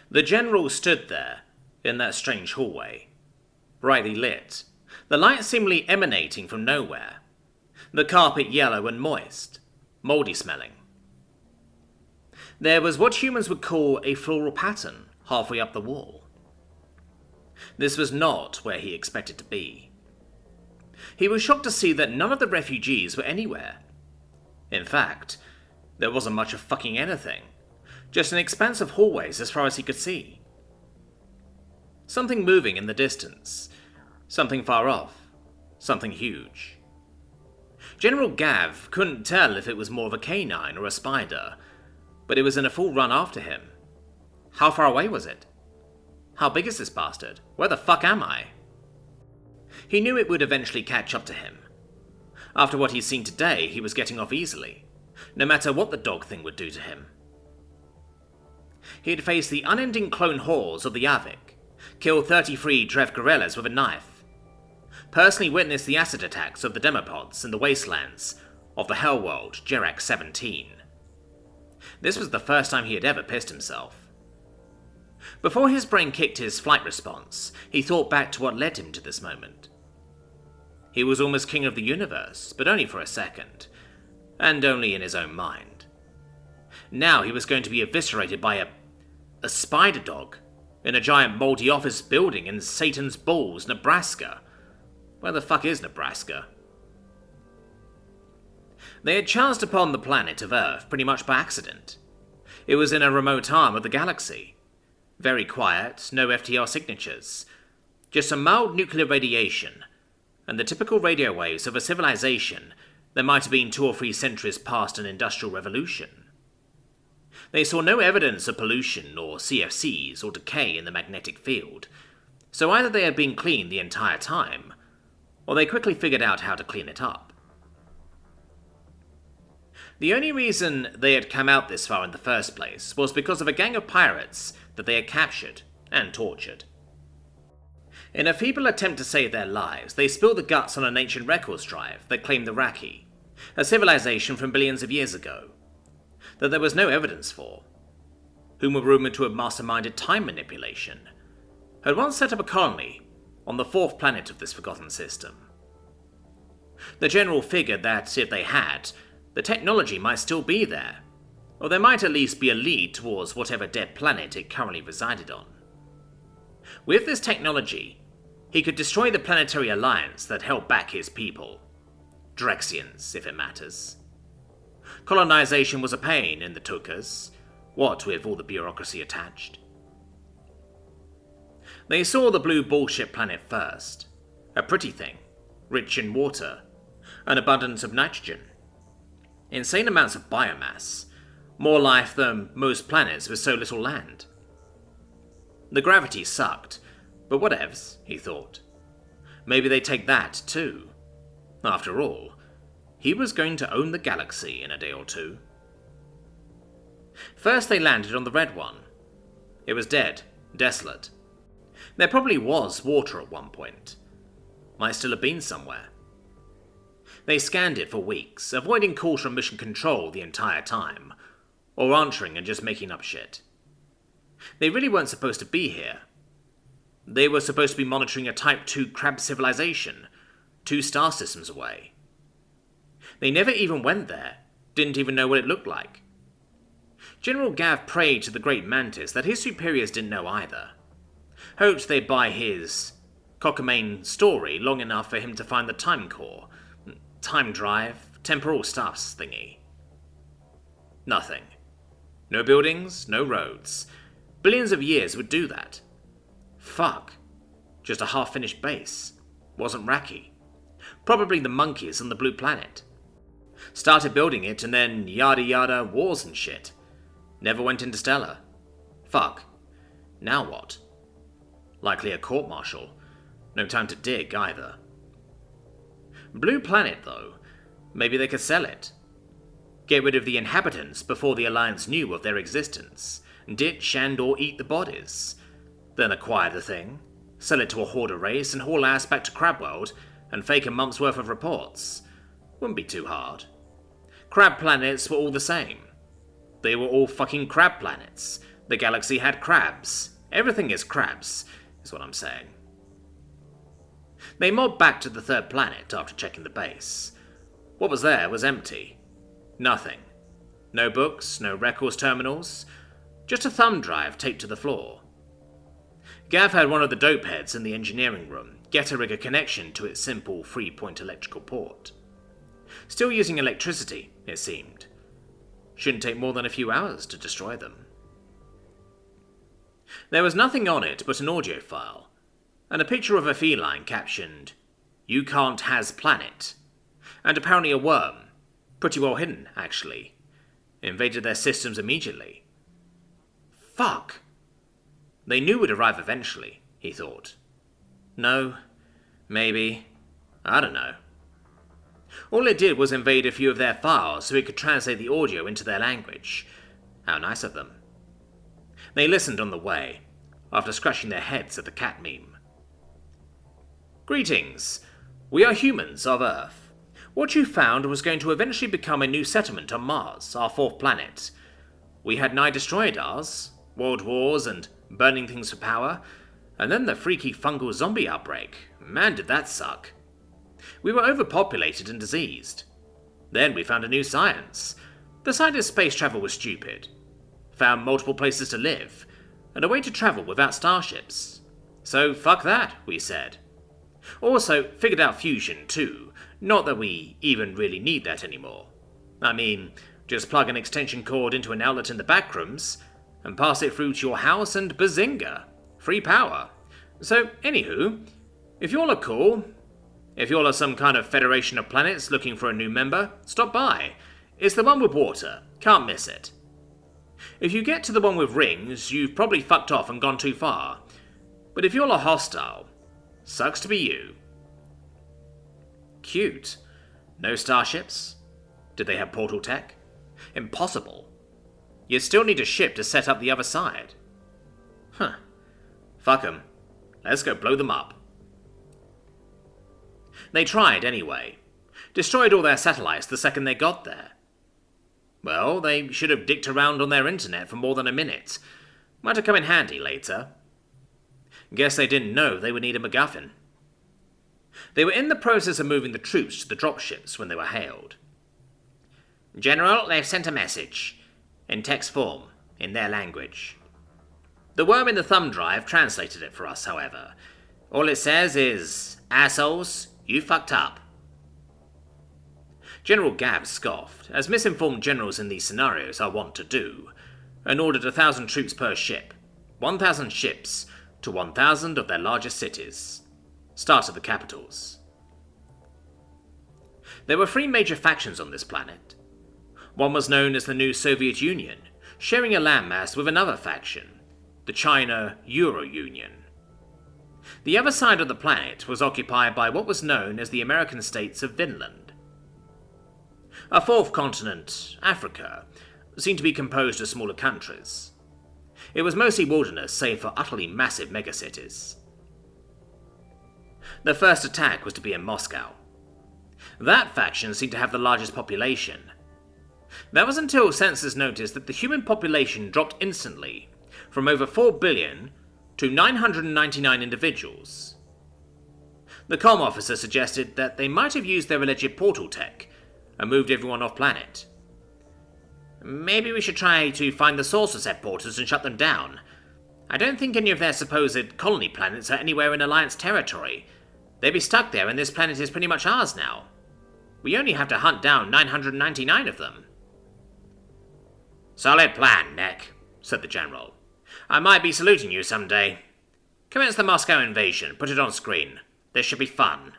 The general stood there, in that strange hallway, brightly lit, the light seemingly emanating from nowhere, the carpet yellow and moist, mouldy smelling. There was what humans would call a floral pattern halfway up the wall. This was not where he expected to be. He was shocked to see that none of the refugees were anywhere. In fact, there wasn't much of fucking anything, just an expanse of hallways as far as he could see. Something moving in the distance, something far off, something huge. General Gav couldn't tell if it was more of a canine or a spider, but it was in a full run after him. How far away was it? How big is this bastard? Where the fuck am I? He knew it would eventually catch up to him. After what he'd seen today, he was getting off easily, no matter what the dog thing would do to him. He had faced the unending clone hordes of the Avik, killed 33 Drev gorillas with a knife, personally witnessed the acid attacks of the demopods in the wastelands of the hellworld Jerak 17. This was the first time he had ever pissed himself. Before his brain kicked his flight response, he thought back to what led him to this moment. He was almost king of the universe, but only for a second, and only in his own mind. Now he was going to be eviscerated by a spider dog in a giant moldy office building in Satan's Balls, Nebraska. Where the fuck is Nebraska? They had chanced upon the planet of Earth pretty much by accident. It was in a remote arm of the galaxy. Very quiet, no FTL signatures. Just some mild nuclear radiation, and the typical radio waves of a civilization that might have been 2 or 3 centuries past an industrial revolution. They saw no evidence of pollution or CFCs or decay in the magnetic field, so either they had been clean the entire time, or they quickly figured out how to clean it up. The only reason they had come out this far in the first place was because of a gang of pirates that they had captured and tortured. In a feeble attempt to save their lives, they spilled the guts on an ancient records drive that claimed the Raki, a civilization from billions of years ago, that there was no evidence for, whom were rumoured to have masterminded time manipulation, had once set up a colony on the 4th planet of this forgotten system. The general figured that if they had, the technology might still be there, or there might at least be a lead towards whatever dead planet it currently resided on. With this technology, he could destroy the planetary alliance that held back his people. Drexians, if it matters. Colonization was a pain in the Tukas, what with all the bureaucracy attached. They saw the blue bullshit planet first. A pretty thing, rich in water, an abundance of nitrogen, insane amounts of biomass, more life than most planets with so little land. The gravity sucked, but whatevs, he thought. Maybe they take that too. After all, he was going to own the galaxy in a day or two. First they landed on the red one. It was dead, desolate. There probably was water at one point. Might still have been somewhere. They scanned it for weeks, avoiding calls from mission control the entire time, or answering and just making up shit. They really weren't supposed to be here. They were supposed to be monitoring a Type 2 crab civilization, 2 star systems away. They never even went there, didn't even know what it looked like. General Gav prayed to the great mantis that his superiors didn't know either. Hoped they'd buy his cockamamie story long enough for him to find the time core, time drive, temporal stuffs thingy. Nothing. No buildings, no roads. Billions of years would do that. Fuck. Just a half-finished base. Wasn't Raki. Probably the monkeys on the blue planet. Started building it and then yada yada wars and shit. Never went interstellar. Fuck. Now what? Likely a court-martial. No time to dig either. Blue planet though. Maybe they could sell it. Get rid of the inhabitants before the Alliance knew of their existence. Ditch and or eat the bodies. Then acquire the thing, sell it to a hoarder race and haul ass back to Crabworld and fake a month's worth of reports. Wouldn't be too hard. Crab planets were all the same. They were all fucking crab planets. The galaxy had crabs. Everything is crabs, is what I'm saying. They mobbed back to the third planet after checking the base. What was there was empty. Nothing. No books, no records terminals, just a thumb drive taped to the floor. Gav had one of the dope heads in the engineering room get-a-rig a connection to its simple 3-point electrical port. Still using electricity, it seemed. Shouldn't take more than a few hours to destroy them. There was nothing on it but an audio file, and a picture of a feline captioned, "You can't has planet," and apparently a worm, pretty well hidden, actually, invaded their systems immediately. Fuck! They knew we'd arrive eventually, he thought. No, maybe, I don't know. All it did was invade a few of their files so it could translate the audio into their language. How nice of them. They listened on the way, after scratching their heads at the cat meme. Greetings. We are humans of Earth. What you found was going to eventually become a new settlement on Mars, our 4th planet. We had nigh destroyed ours, world wars and burning things for power, and then the freaky fungal zombie outbreak. Man, did that suck. We were overpopulated and diseased. Then we found a new science. Decided space travel was stupid. Found multiple places to live, and a way to travel without starships. So fuck that, we said. Also, figured out fusion too. Not that we even really need that anymore. I mean, just plug an extension cord into an outlet in the backrooms, and pass it through to your house and bazinga. Free power. So, anywho, if y'all are cool, if y'all are some kind of federation of planets looking for a new member, stop by. It's the one with water. Can't miss it. If you get to the one with rings, you've probably fucked off and gone too far. But if y'all are hostile, sucks to be you. Cute. No starships? Did they have portal tech? Impossible. You'd still need a ship to set up the other side. Huh. Fuck 'em. Let's go blow them up. They tried anyway. Destroyed all their satellites the second they got there. Well, they should have dicked around on their internet for more than a minute. Might have come in handy later. Guess they didn't know they would need a MacGuffin. They were in the process of moving the troops to the dropships when they were hailed. General, they've sent a message. In text form, in their language. The worm in the thumb drive translated it for us, however. All it says is, "Assholes, you fucked up." General Gav scoffed, as misinformed generals in these scenarios are wont to do, and ordered 1,000 troops per ship, 1,000 ships, to 1,000 of their largest cities. Start at the capitals. There were 3 major factions on this planet. One was known as the new Soviet Union, sharing a landmass with another faction, the China-Euro Union. The other side of the planet was occupied by what was known as the American states of Vinland. A 4th continent, Africa, seemed to be composed of smaller countries. It was mostly wilderness save for utterly massive megacities. The first attack was to be in Moscow. That faction seemed to have the largest population. That was until sensors noticed that the human population dropped instantly, from over 4 billion to 999 individuals. The comm officer suggested that they might have used their alleged portal tech and moved everyone off planet. Maybe we should try to find the source of said portals and shut them down. I don't think any of their supposed colony planets are anywhere in Alliance territory. They'd be stuck there and this planet is pretty much ours now. We only have to hunt down 999 of them. Solid plan, Nick, said the general. I might be saluting you someday. Commence the Moscow invasion, put it on screen. This should be fun.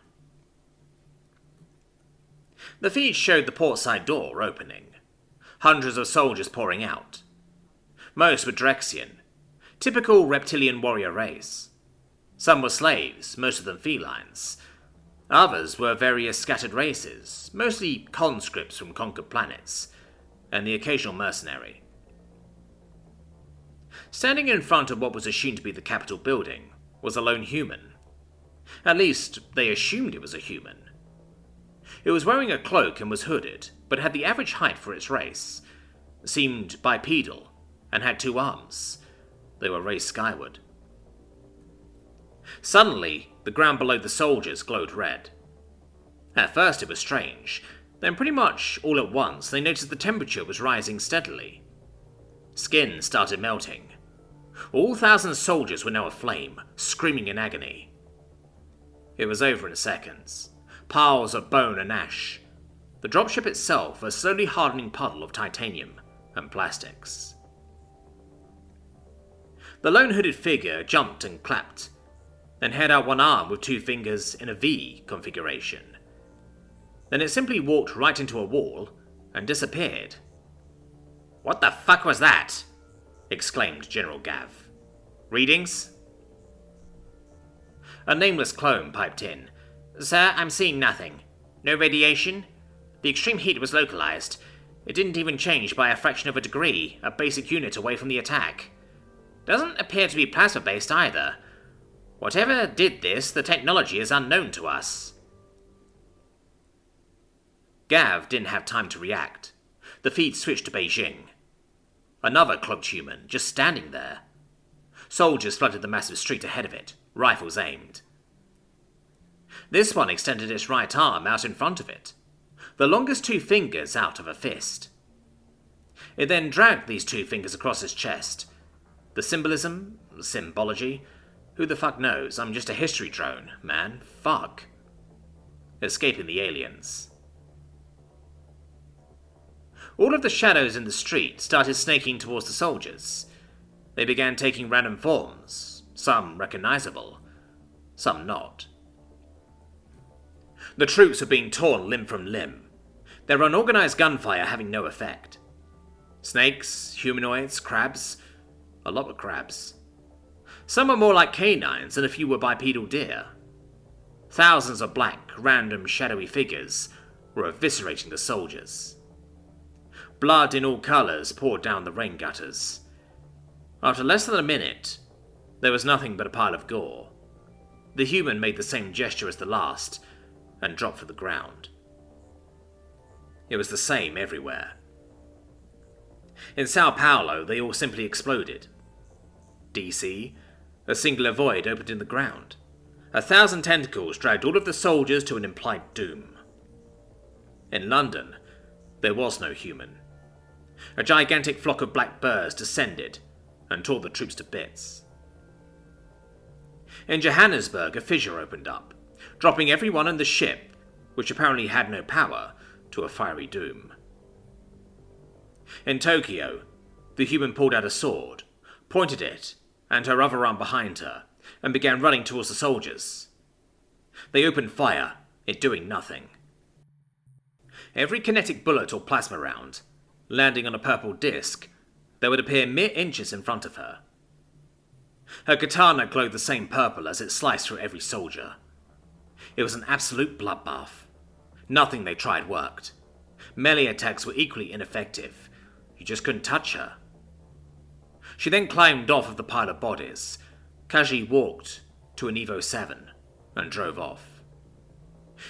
The feed showed the port side door opening. Hundreds of soldiers pouring out. Most were Drexian, typical reptilian warrior race. Some were slaves, most of them felines. Others were various scattered races, mostly conscripts from conquered planets, and the occasional mercenary. Standing in front of what was assumed to be the Capitol building was a lone human. At least, they assumed it was a human. It was wearing a cloak and was hooded, but had the average height for its race, seemed bipedal, and had 2 arms, they were raced skyward. Suddenly, the ground below the soldiers glowed red. At first it was strange, then pretty much all at once they noticed the temperature was rising steadily. Skin started melting. All thousand soldiers were now aflame, screaming in agony. It was over in seconds. Piles of bone and ash. The dropship itself a slowly hardening puddle of titanium and plastics. The lone hooded figure jumped and clapped, then held out one arm with two fingers in a V configuration. Then it simply walked right into a wall and disappeared. "What the fuck was that?" exclaimed General Gav. "Readings?" A nameless clone piped in. "Sir, I'm seeing nothing. No radiation. The extreme heat was localized. It didn't even change by a fraction of a degree, a basic unit away from the attack. Doesn't appear to be plasma-based either. Whatever did this, the technology is unknown to us." Gav didn't have time to react. The feed switched to Beijing. Another cloaked human, just standing there. Soldiers flooded the massive street ahead of it, rifles aimed. This one extended its right arm out in front of it, the longest two fingers out of a fist. It then dragged these two fingers across its chest. The symbolism, symbology, who the fuck knows? I'm just a history drone, man. Fuck. Escaping the aliens. All of the shadows in the street started snaking towards the soldiers. They began taking random forms, some recognizable, some not. The troops were being torn limb from limb, their unorganized gunfire having no effect. Snakes, humanoids, crabs, a lot of crabs. Some were more like canines and a few were bipedal deer. Thousands of black, random, shadowy figures were eviscerating the soldiers. Blood in all colours poured down the rain gutters. After less than a minute, there was nothing but a pile of gore. The human made the same gesture as the last, and dropped to the ground. It was the same everywhere. In Sao Paulo, they all simply exploded. DC, a singular void opened in the ground. 1,000 tentacles dragged all of the soldiers to an implied doom. In London, there was no human. A gigantic flock of black birds descended and tore the troops to bits. In Johannesburg, a fissure opened up, dropping everyone in the ship, which apparently had no power, to a fiery doom. In Tokyo, the human pulled out a sword, pointed it and her other arm behind her, and began running towards the soldiers. They opened fire, it doing nothing. Every kinetic bullet or plasma round, landing on a purple disc, that would appear mere inches in front of her. Her katana glowed the same purple as it sliced through every soldier. It was an absolute bloodbath. Nothing they tried worked. Melee attacks were equally ineffective. You just couldn't touch her. She then climbed off of the pile of bodies, casually walked to an Evo 7, and drove off.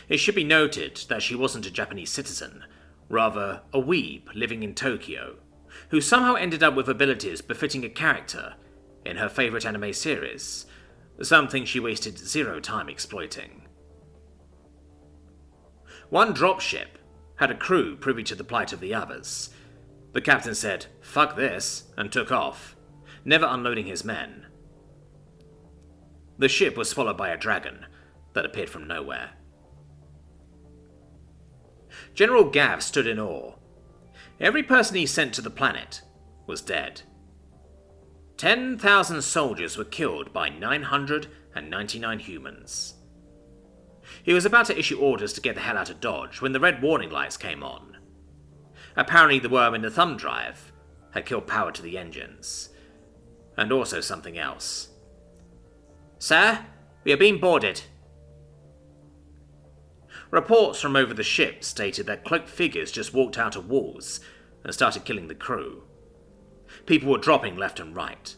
It should be noted that she wasn't a Japanese citizen, rather a weeb living in Tokyo, who somehow ended up with abilities befitting a character in her favourite anime series, something she wasted zero time exploiting. One dropship had a crew privy to the plight of the others. The captain said, "Fuck this," and took off, never unloading his men. The ship was swallowed by a dragon that appeared from nowhere. General Gav stood in awe. Every person he sent to the planet was dead. 10,000 soldiers were killed by 999 humans. He was about to issue orders to get the hell out of Dodge when the red warning lights came on. Apparently the worm in the thumb drive had killed power to the engines. And also something else. "Sir, we are being boarded." Reports from over the ship stated that cloaked figures just walked out of walls and started killing the crew. People were dropping left and right.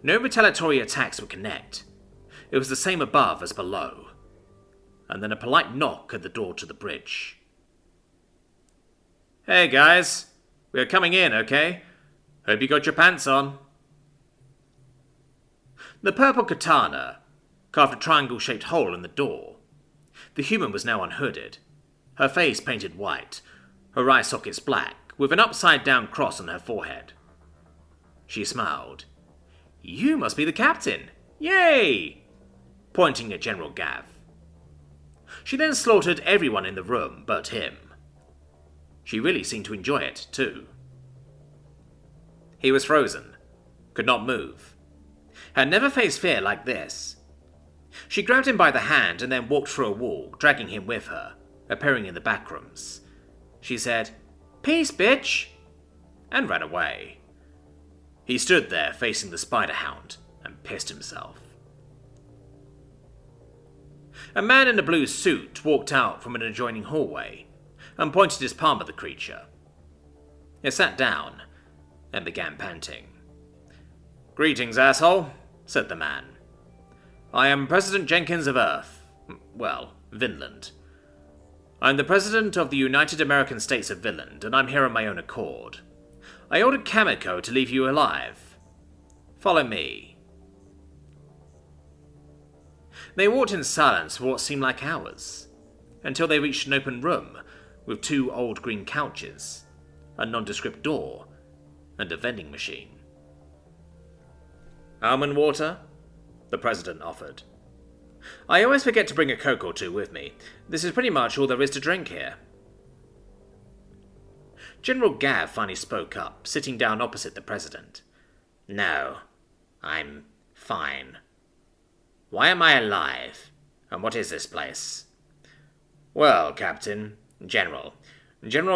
No retaliatory attacks would connect. It was the same above as below. And then a polite knock at the door to the bridge. "Hey guys, we are coming in, okay? Hope you got your pants on." The purple katana carved a triangle-shaped hole in the door. The human was now unhooded, her face painted white, her eye sockets black, with an upside-down cross on her forehead. She smiled. "You must be the captain! Yay!" pointing at General Gav. She then slaughtered everyone in the room but him. She really seemed to enjoy it, too. He was frozen, could not move, had never faced fear like this. She grabbed him by the hand and then walked through a wall, dragging him with her, appearing in the back rooms. She said, "Peace, bitch!" and ran away. He stood there facing the spider hound and pissed himself. A man in a blue suit walked out from an adjoining hallway and pointed his palm at the creature. It sat down and began panting. "Greetings, asshole," said the man. "I am President Jenkins of Earth. Well, Vinland. I'm the President of the United American States of Vinland, and I'm here on my own accord. I ordered Kamiko to leave you alive. Follow me." They walked in silence for what seemed like hours, until they reached an open room with 2 old green couches, a nondescript door, and a vending machine. "Almond water?" the President offered. "I always forget to bring a Coke or 2 with me. This is pretty much all there is to drink here." General Gav finally spoke up, sitting down opposite the President. "No, I'm fine. Why am I alive? And what is this place?" "Well, Captain, General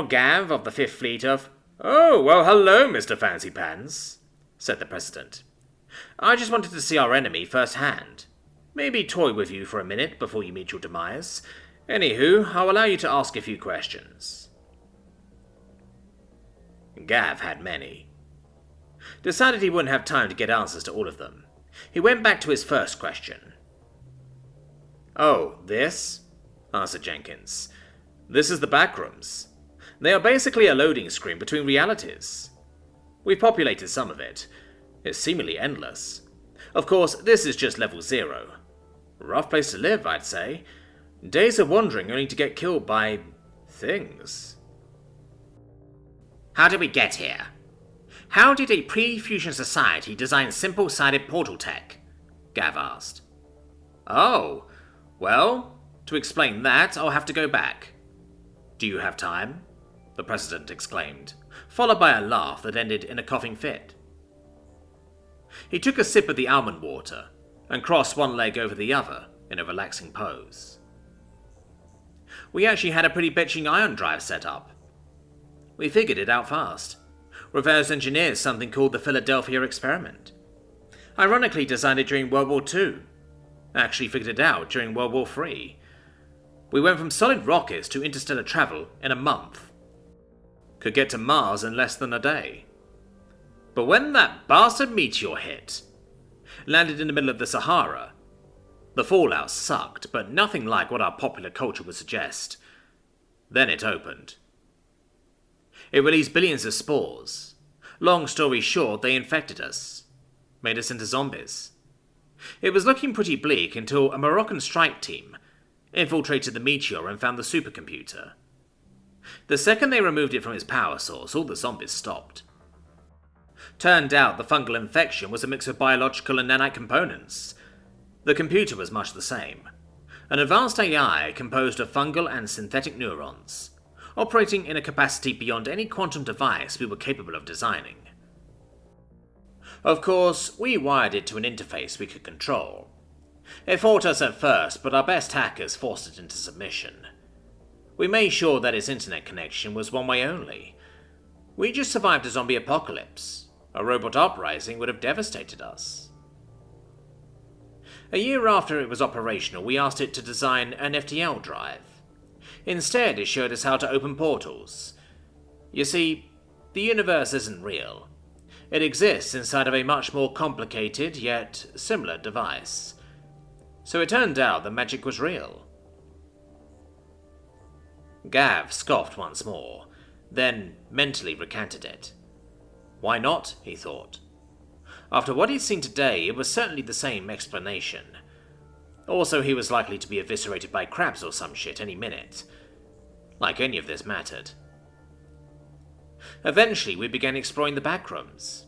Gav of the 5th Fleet of—" "Oh, well, hello, Mr. Fancy Pants," said the President. "I just wanted to see our enemy firsthand. Maybe toy with you for a minute before you meet your demise. Anywho, I'll allow you to ask a few questions." Gav had many. Decided he wouldn't have time to get answers to all of them. He went back to his first question. "Oh, this?" answered Jenkins. "This is the backrooms. They are basically a loading screen between realities. We've populated some of it. It's seemingly endless. Of course, this is just level 0. Rough place to live, I'd say. Days of wandering only to get killed by things." "How did we get here? How did a pre-fusion society design simple-sided portal tech?" Gav asked. "Oh, well, to explain that, I'll have to go back." "Do you have time?" the President exclaimed, followed by a laugh that ended in a coughing fit. He took a sip of the almond water and crossed one leg over the other in a relaxing pose. "We actually had a pretty bitching ion drive set up. We figured it out fast. Reverse engineered something called the Philadelphia Experiment. Ironically designed it during World War II. Actually figured it out during World War III. We went from solid rockets to interstellar travel in a month. Could get to Mars in less than a day. But when that bastard meteor hit, landed in the middle of the Sahara, the fallout sucked, but nothing like what our popular culture would suggest. Then it opened. It released billions of spores. Long story short, they infected us. Made us into zombies. It was looking pretty bleak until a Moroccan strike team infiltrated the meteor and found the supercomputer. The second they removed it from its power source, all the zombies stopped. Turned out the fungal infection was a mix of biological and nanite components. The computer was much the same. An advanced AI composed of fungal and synthetic neurons, operating in a capacity beyond any quantum device we were capable of designing. Of course, we wired it to an interface we could control. It fought us at first, but our best hackers forced it into submission. We made sure that its internet connection was one way only. We just survived a zombie apocalypse. A robot uprising would have devastated us. A year after it was operational, we asked it to design an FTL drive. Instead, it showed us how to open portals. You see, the universe isn't real. It exists inside of a much more complicated, yet similar device. So it turned out the magic was real. Gav scoffed once more, then mentally recanted it. Why not, he thought. After what he'd seen today, it was certainly the same explanation. Also, he was likely to be eviscerated by crabs or some shit any minute. Like any of this mattered. Eventually, we began exploring the backrooms,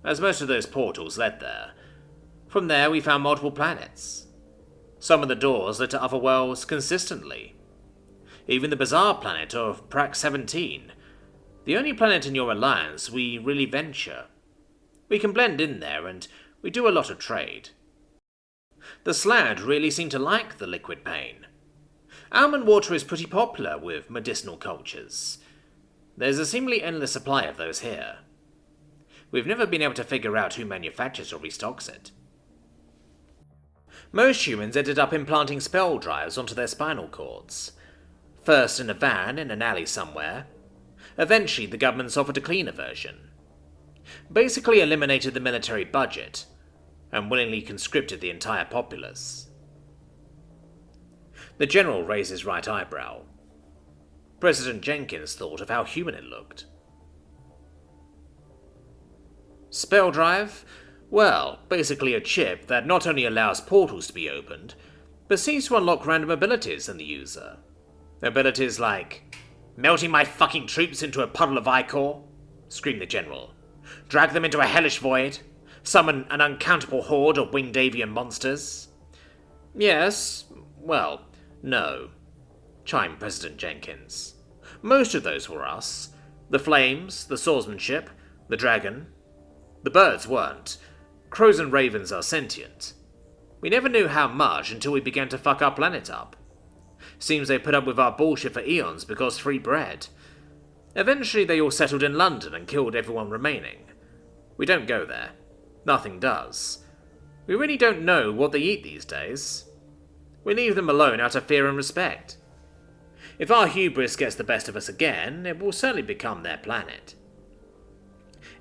as most of those portals led there. From there, we found multiple planets. Some of the doors led to other worlds consistently. Even the bizarre planet of Prax 17, the only planet in your alliance we really venture. We can blend in there, and we do a lot of trade. The Slad really seem to like the liquid pain. Almond water is pretty popular with medicinal cultures. There's a seemingly endless supply of those here. We've never been able to figure out who manufactures or restocks it. Most humans ended up implanting spell drives onto their spinal cords. First in a van in an alley somewhere. Eventually the governments offered a cleaner version. Basically eliminated the military budget, and willingly conscripted the entire populace. The general raised his right eyebrow. President Jenkins thought of how human it looked. Spell drive? Well, basically a chip that not only allows portals to be opened, but seems to unlock random abilities in the user. Abilities like, melting my fucking troops into a puddle of ichor, screamed the general. Drag them into a hellish void, summon an uncountable horde of winged avian monsters. Yes, well, no, chimed President Jenkins. Most of those were us. The flames, the swordsmanship, the dragon. The birds weren't. Crows and ravens are sentient. We never knew how much until we began to fuck our planet up. Seems they put up with our bullshit for eons because free bread. Eventually they all settled in London and killed everyone remaining. We don't go there. Nothing does. We really don't know what they eat these days. We leave them alone out of fear and respect. If our hubris gets the best of us again, it will certainly become their planet.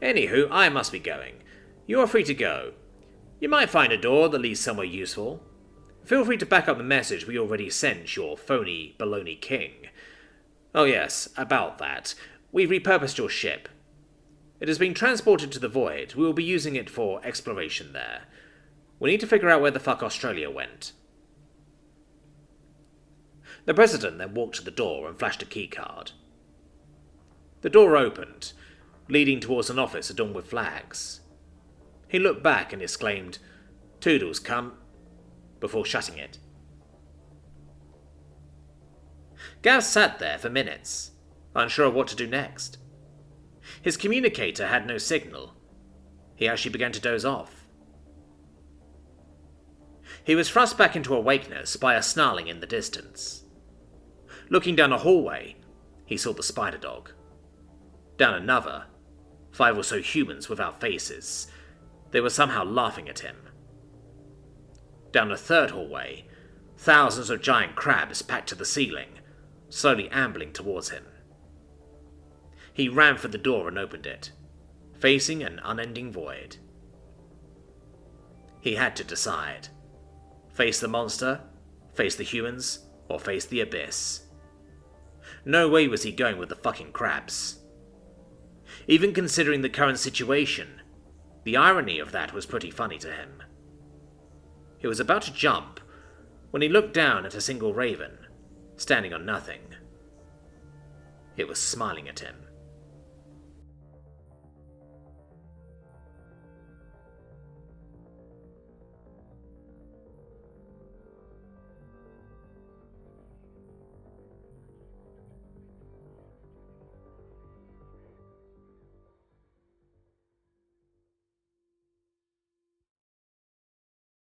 Anywho, I must be going. You are free to go. You might find a door that leads somewhere useful. Feel free to back up the message we already sent your phony baloney king. Oh yes, about that. We've repurposed your ship. It has been transported to the Void. We will be using it for exploration there. We need to figure out where the fuck Australia went. The President then walked to the door and flashed a keycard. The door opened, leading towards an office adorned with flags. He looked back and exclaimed, "Toodles, cunt," before shutting it. Gav sat there for minutes, unsure of what to do next. His communicator had no signal. He actually began to doze off. He was thrust back into awakeness by a snarling in the distance. Looking down a hallway, he saw the spider dog. Down another, 5 or so humans without faces. They were somehow laughing at him. Down a third hallway, thousands of giant crabs packed to the ceiling, slowly ambling towards him. He ran for the door and opened it, facing an unending void. He had to decide. Face the monster, face the humans, or face the abyss. No way was he going with the fucking crabs. Even considering the current situation, the irony of that was pretty funny to him. He was about to jump when he looked down at a single raven, standing on nothing. It was smiling at him.